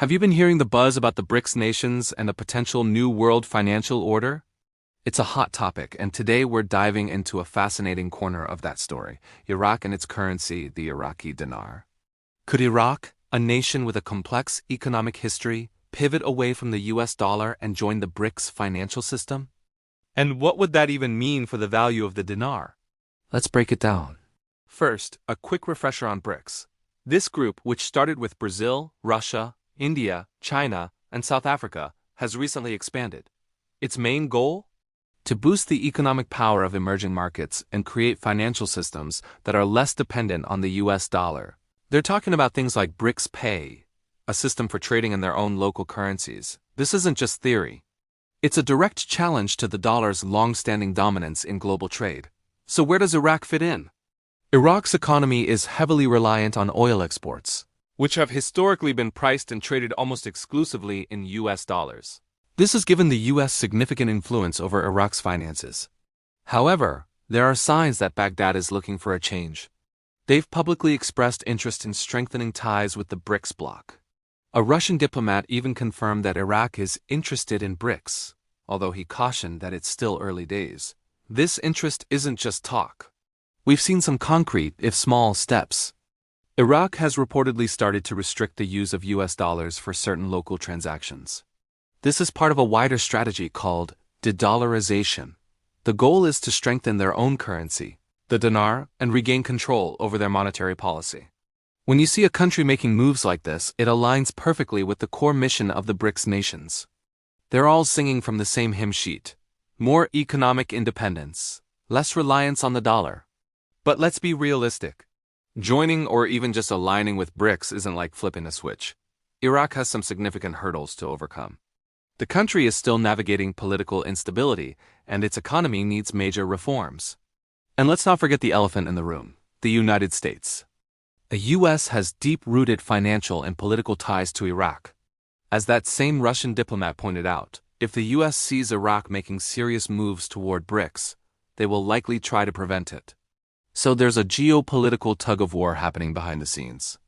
Have you been hearing the buzz about the BRICS nations and a potential new world financial order? It's a hot topic, and today we're diving into a fascinating corner of that story: Iraq and its currency, the Iraqi dinar. Could Iraq, a nation with a complex economic history, pivot away from the US dollar and join the BRICS financial system? And what would that even mean for the value of the dinar? Let's break it down. First, a quick refresher on BRICS. This group, which started with Brazil, Russia, India, China, and South Africa, has recently expanded. Its main goal? To boost the economic power of emerging markets and create financial systems that are less dependent on the US dollar. They're talking about things like BRICS Pay, a system for trading in their own local currencies. This isn't just theory. It's a direct challenge to the dollar's long-standing dominance in global trade. So where does Iraq fit in? Iraq's economy is heavily reliant on oil exports, which have historically been priced and traded almost exclusively in US dollars. This has given the US significant influence over Iraq's finances. However, there are signs that Baghdad is looking for a change. They've publicly expressed interest in strengthening ties with the BRICS bloc. A Russian diplomat even confirmed that Iraq is interested in BRICS, although he cautioned that it's still early days. This interest isn't just talk. We've seen some concrete, if small, steps. Iraq has reportedly started to restrict the use of US dollars for certain local transactions. This is part of a wider strategy called De-dollarization. The goal is to strengthen their own currency, the dinar, and regain control over their monetary policy. When you see a country making moves like this, it aligns perfectly with the core mission of the BRICS nations. They're all singing from the same hymn sheet: more economic independence, less reliance on the dollar. But let's be realistic. Joining or even just aligning with BRICS isn't like flipping a switch. Iraq has some significant hurdles to overcome. The country is still navigating political instability, and its economy needs major reforms. And let's not forget the elephant in the room: the United States. The US has deep-rooted financial and political ties to Iraq. As that same Russian diplomat pointed out, if the US sees Iraq making serious moves toward BRICS, they will likely try to prevent it. So there's a geopolitical tug-of-war happening behind the scenes.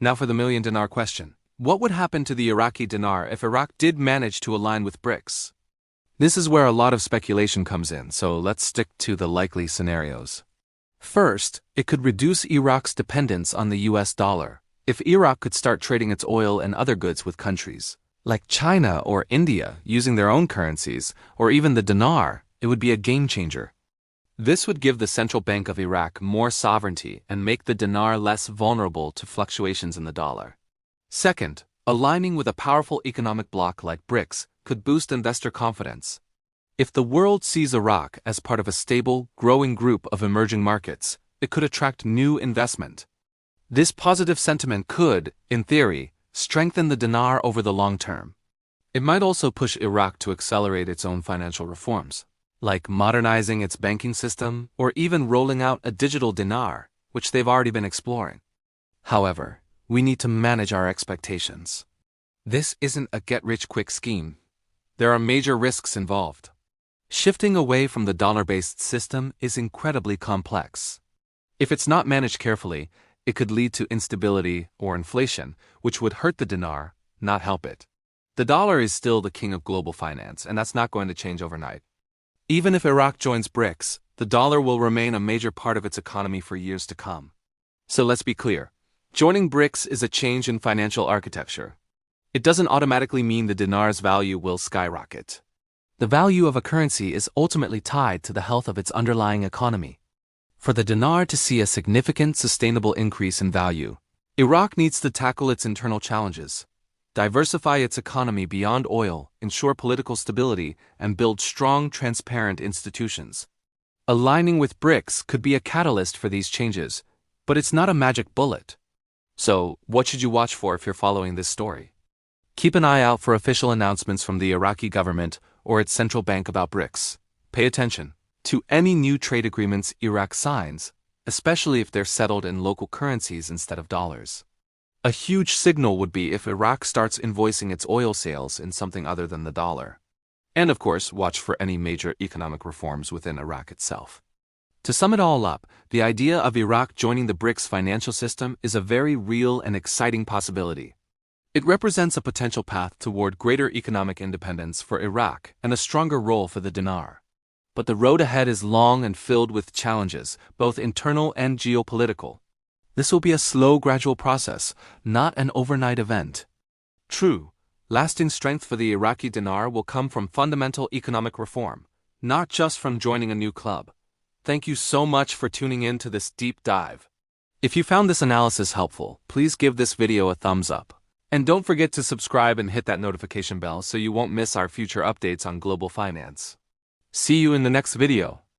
Now for the million-dinar question. What would happen to the Iraqi dinar if Iraq did manage to align with BRICS? This is where a lot of speculation comes in, so let's stick to the likely scenarios. First, it could reduce Iraq's dependence on the US dollar. If Iraq could start trading its oil and other goods with countries like China or India using their own currencies, or even the dinar, it would be a game-changer. This would give the central bank of Iraq more sovereignty and make the dinar less vulnerable to fluctuations in the dollar. Second, aligning with a powerful economic bloc like BRICS could boost investor confidence. If the world sees Iraq as part of a stable, growing group of emerging markets, it could attract new investment. This positive sentiment could, in theory, strengthen the dinar over the long term. It might also push Iraq to accelerate its own financial reforms, like modernizing its banking system or even rolling out a digital dinar, which they've already been exploring. However, we need to manage our expectations. This isn't a get-rich-quick scheme. There are major risks involved. Shifting away from the dollar-based system is incredibly complex. If it's not managed carefully, it could lead to instability or inflation, which would hurt the dinar, not help it. The dollar is still the king of global finance, and that's not going to change overnight. Even if Iraq joins BRICS, the dollar will remain a major part of its economy for years to come. So let's be clear. Joining BRICS is a change in financial architecture. It doesn't automatically mean the dinar's value will skyrocket. The value of a currency is ultimately tied to the health of its underlying economy. For the dinar to see a significant, sustainable increase in value, Iraq needs to tackle its internal challenges, diversify its economy beyond oil, ensure political stability, and build strong, transparent institutions. Aligning with BRICS could be a catalyst for these changes, but it's not a magic bullet. So, what should you watch for if you're following this story? Keep an eye out for official announcements from the Iraqi government or its central bank about BRICS. Pay attention to any new trade agreements Iraq signs, especially if they're settled in local currencies instead of dollars. A huge signal would be if Iraq starts invoicing its oil sales in something other than the dollar. And of course, watch for any major economic reforms within Iraq itself. To sum it all up, the idea of Iraq joining the BRICS financial system is a very real and exciting possibility. It represents a potential path toward greater economic independence for Iraq and a stronger role for the dinar. But the road ahead is long and filled with challenges, both internal and geopolitical. This will be a slow, gradual process, not an overnight event. True, lasting strength for the Iraqi dinar will come from fundamental economic reform, not just from joining a new club. Thank you so much for tuning in to this deep dive. If you found this analysis helpful, please give this video a thumbs up. And don't forget to subscribe and hit that notification bell so you won't miss our future updates on global finance. See you in the next video.